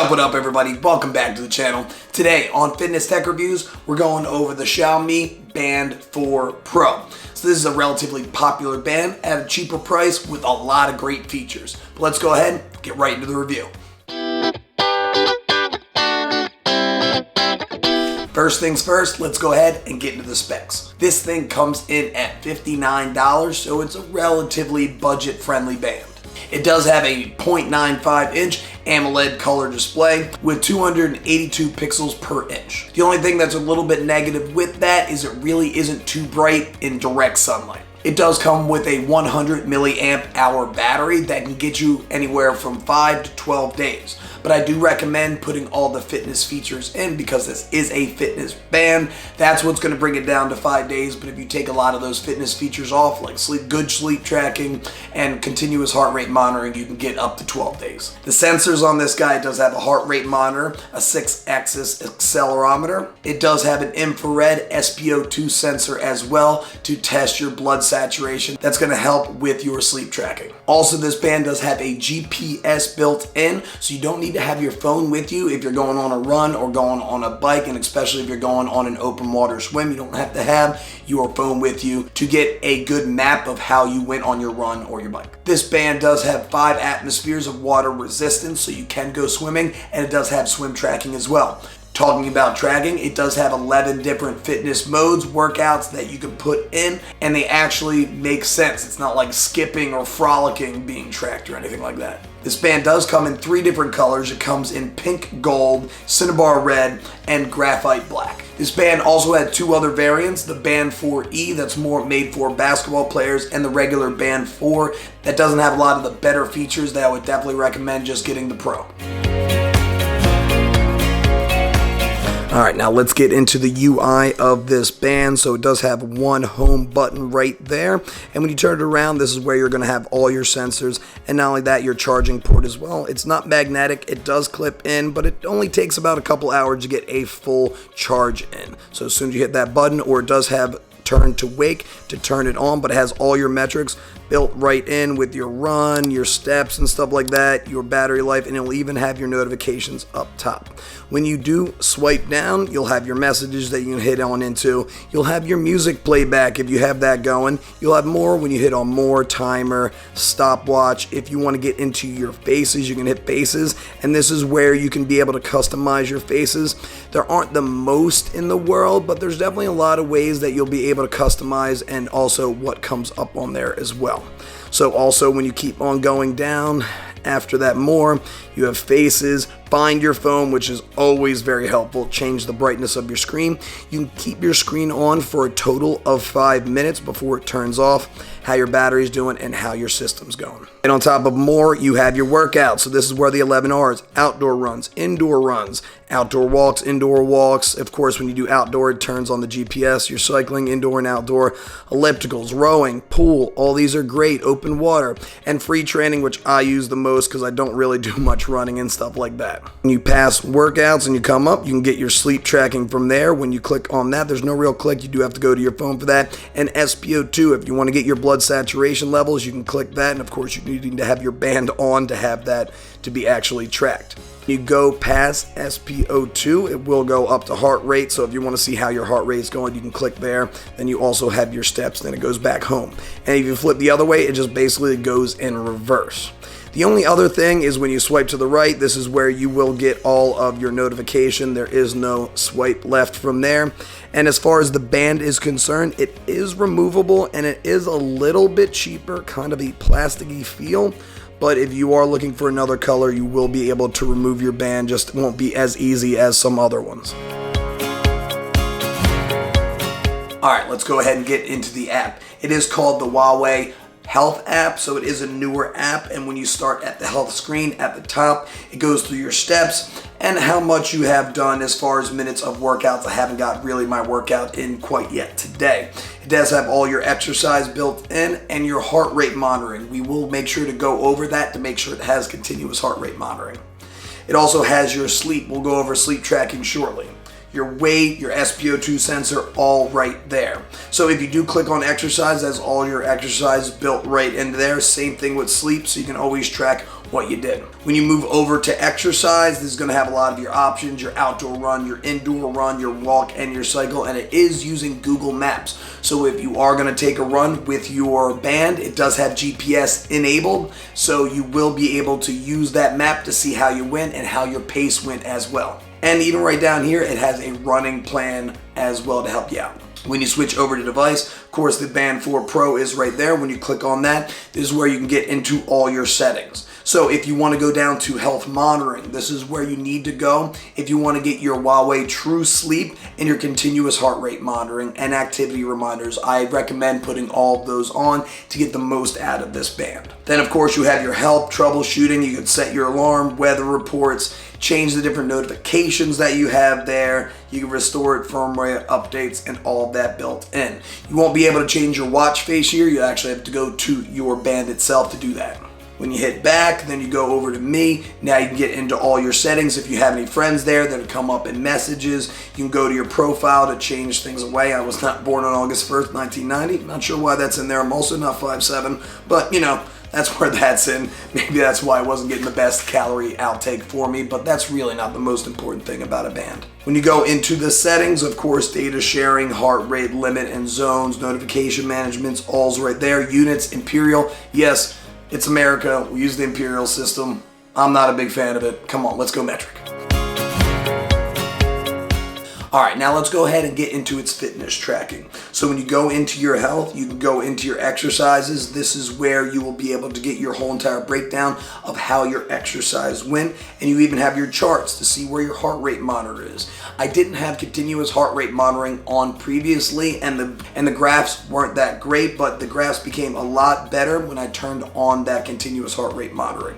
What up everybody? Welcome back to the channel. Today on Fitness Tech Reviews, we're going over the Xiaomi Band 4 Pro. So this is a relatively popular band at a cheaper price with a lot of great features. But let's go ahead and get right into the review. First things first, let's go ahead and get into the specs. This thing comes in at $59, so it's a relatively budget-friendly band. It does have a 0.95 inch AMOLED color display with 282 pixels per inch. The only thing that's a little bit negative with that is it really isn't too bright in direct sunlight. It does come with a 100 milliamp hour battery that can get you anywhere from 5 to 12 days. But I do recommend putting all the fitness features in because this is a fitness band. That's what's going to bring it down to 5 days. But if you take a lot of those fitness features off, like good sleep tracking and continuous heart rate monitoring, you can get up to 12 days. The sensors on this guy does have a heart rate monitor, a 6-axis accelerometer. It does have an infrared SpO2 sensor as well to test your blood saturation. That's going to help with your sleep tracking. Also, this band does have a GPS built in, so you don't need to have your phone with you if you're going on a run or going on a bike, and especially if you're going on an open water swim, you don't have to have your phone with you to get a good map of how you went on your run or your bike. This band does have 5 atmospheres of water resistance, so you can go swimming, and it does have swim tracking as well. Talking about tracking, it does have 11 different fitness modes, workouts that you can put in, and they actually make sense. It's not like skipping or frolicking being tracked or anything like that. This band does come in 3 different colors. It comes in pink gold, cinnabar red, and graphite black. This band also had 2 other variants, the Band 4E that's more made for basketball players, and the regular Band 4 that doesn't have a lot of the better features that I would definitely recommend just getting the Pro. Alright, now let's get into the UI of this band. So it does have one home button right there, and when you turn it around, this is where you're going to have all your sensors, and not only that, your charging port as well. It's not magnetic, it does clip in, but it only takes about a couple hours to get a full charge in. So as soon as you hit that button, or it does have turn to wake to turn it on, but it has all your metrics built right in with your run, your steps and stuff like that, your battery life, and it'll even have your notifications up top. When you do swipe down, you'll have your messages that you can hit on into. You'll have your music playback if you have that going. You'll have more when you hit on more, timer, stopwatch. If you want to get into your faces, you can hit faces, and this is where you can be able to customize your faces. There aren't the most in the world, but there's definitely a lot of ways that you'll be able to customize, and also what comes up on there as well. So also when you keep on going down, after that more, you have faces, find your phone, which is always very helpful, change the brightness of your screen. You can keep your screen on for a total of 5 minutes before it turns off, how your battery's doing, and how your system's going. And on top of more, you have your workouts. So this is where the 11 R's, outdoor runs, indoor runs, outdoor walks, indoor walks. Of course, when you do outdoor, it turns on the GPS. You're cycling, indoor and outdoor, ellipticals, rowing, pool, all these are great, open water, and free training, which I use the most because I don't really do much running and stuff like that. When you pass workouts and you come up, you can get your sleep tracking from there. When you click on that, there's no real click. You do have to go to your phone for that. And SpO2, if you want to get your blood saturation levels, you can click that. And of course, you need to have your band on to have that to be actually tracked. You go past SpO2, it will go up to heart rate. So if you want to see how your heart rate is going, you can click there. Then you also have your steps, then it goes back home. And if you flip the other way, it just basically goes in reverse. The only other thing is when you swipe to the right, this is where you will get all of your notification. There is no swipe left from there. And as far as the band is concerned, it is removable and it is a little bit cheaper, kind of a plasticky feel. But if you are looking for another color, you will be able to remove your band, just won't be as easy as some other ones. Alright, let's go ahead and get into the app. It is called the Huawei Health app, so it is a newer app, and when you start at the health screen at the top, it goes through your steps and how much you have done as far as minutes of workouts. I haven't got really my workout in quite yet today. It does have all your exercise built in and your heart rate monitoring. We will make sure to go over that to make sure it has continuous heart rate monitoring. It also has your sleep. We'll go over sleep tracking shortly. your weight, your SpO2 sensor, all right there. So if you do click on exercise, that's all your exercise built right into there. Same thing with sleep, so you can always track what you did. When you move over to exercise, this is going to have a lot of your options, your outdoor run, your indoor run, your walk, and your cycle, and it is using Google Maps. So if you are going to take a run with your band, it does have GPS enabled, so you will be able to use that map to see how you went and how your pace went as well. And even right down here, it has a running plan as well to help you out. When you switch over to device, of course, the Band 4 Pro is right there. When you click on that, this is where you can get into all your settings. So if you want to go down to health monitoring, this is where you need to go. If you want to get your Huawei True Sleep and your continuous heart rate monitoring and activity reminders, I recommend putting all of those on to get the most out of this band. Then of course you have your help, troubleshooting. You can set your alarm, weather reports, change the different notifications that you have there. You can restore it, firmware updates, and all of that built in. You won't be able to change your watch face here. You actually have to go to your band itself to do that. When you hit back, then you go over to me. Now you can get into all your settings. If you have any friends there that'll come up in messages, you can go to your profile to change things away. I was not born on August 1st, 1990. Not sure why that's in there. I'm also not 5'7", but you know, that's where that's in. Maybe that's why I wasn't getting the best calorie outtake for me, but that's really not the most important thing about a band. When you go into the settings, of course, data sharing, heart rate limit and zones, notification management's all's right there. Units, Imperial, yes, it's America. We use the Imperial system. I'm not a big fan of it. Come on, let's go metric. All right, now let's go ahead and get into its fitness tracking. So when you go into your health, you can go into your exercises. This is where you will be able to get your whole entire breakdown of how your exercise went, and you even have your charts to see where your heart rate monitor is. I didn't have continuous heart rate monitoring on previously, and the graphs weren't that great, but the graphs became a lot better when I turned on that continuous heart rate monitoring.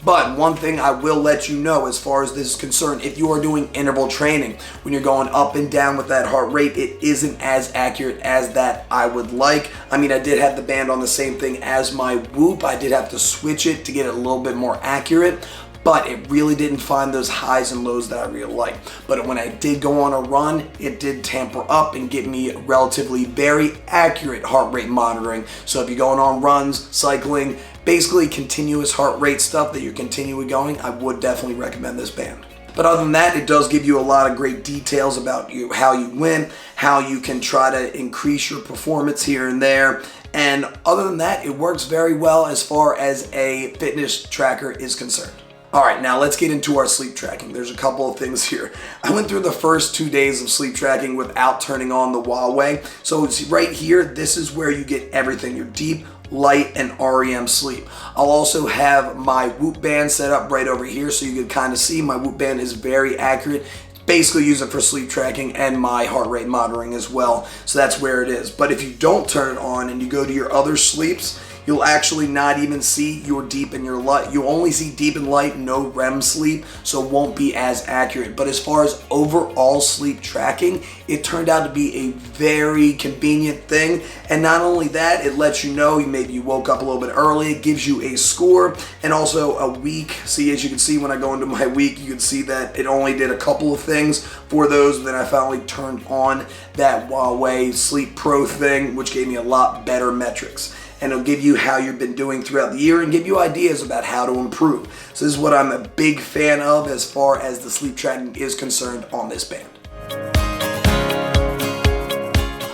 But one thing I will let you know as far as this is concerned, if you are doing interval training, when you're going up and down with that heart rate, it isn't as accurate as that I would like. I mean, I did have the band on the same thing as my Whoop. I did have to switch it to get it a little bit more accurate, but it really didn't find those highs and lows that I really like. But when I did go on a run, it did tamper up and give me relatively very accurate heart rate monitoring. So if you're going on runs, cycling, basically continuous heart rate stuff that you're continually going, I would definitely recommend this band. But other than that, it does give you a lot of great details about how you win, how you can try to increase your performance here and there. And other than that, it works very well as far as a fitness tracker is concerned. All right, now let's get into our sleep tracking. There's a couple of things here. I went through the first 2 days of sleep tracking without turning on the Huawei. So it's right here, this is where you get everything, your deep, light, and REM sleep. I'll also have my Whoop band set up right over here so you can kind of see my Whoop band is very accurate. Basically use it for sleep tracking and my heart rate monitoring as well. So that's where it is. But if you don't turn it on and you go to your other sleeps, you'll actually not even see your deep and your light. You only see deep and light, no REM sleep, so it won't be as accurate. But as far as overall sleep tracking, it turned out to be a very convenient thing. And not only that, it lets you know maybe you woke up a little bit early. It gives you a score and also a week. See, as you can see when I go into my week, you can see that it only did a couple of things for those. Then I finally turned on that Huawei Sleep Pro thing, which gave me a lot better metrics. And it'll give you how you've been doing throughout the year and give you ideas about how to improve. So this is what I'm a big fan of as far as the sleep tracking is concerned on this band.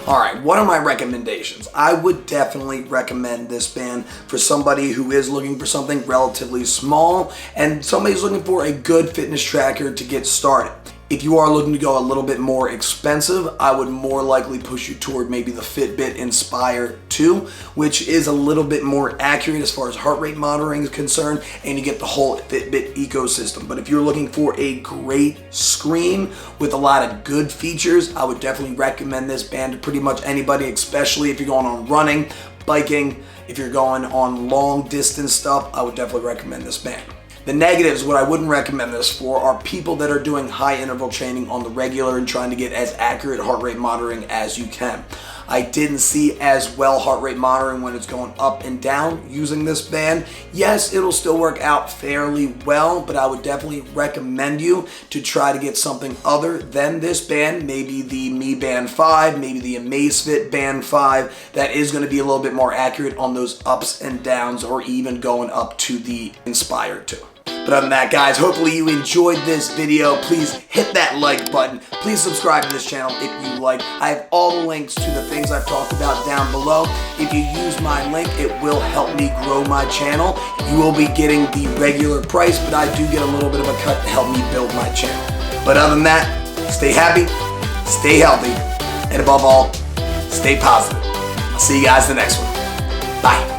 All right, what are my recommendations? I would definitely recommend this band for somebody who is looking for something relatively small and somebody who's looking for a good fitness tracker to get started. If you are looking to go a little bit more expensive, I would more likely push you toward maybe the Fitbit Inspire 2, which is a little bit more accurate as far as heart rate monitoring is concerned, and you get the whole Fitbit ecosystem. But if you're looking for a great screen with a lot of good features, I would definitely recommend this band to pretty much anybody, especially if you're going on running, biking, if you're going on long distance stuff, I would definitely recommend this band. The negatives, what I wouldn't recommend this for, are people that are doing high interval training on the regular and trying to get as accurate heart rate monitoring as you can. I didn't see as well heart rate monitoring when it's going up and down using this band. Yes, it'll still work out fairly well, but I would definitely recommend you to try to get something other than this band, maybe the Mi Band 5, maybe the Amazfit Band 5, that is going to be a little bit more accurate on those ups and downs, or even going up to the Inspire 2. But other than that, guys, hopefully you enjoyed this video. Please hit that like button. Please subscribe to this channel if you like. I have all the links to the things I've talked about down below. If you use my link, it will help me grow my channel. You will be getting the regular price, but I do get a little bit of a cut to help me build my channel. But other than that, stay happy, stay healthy, and above all, stay positive. I'll see you guys in the next one. Bye.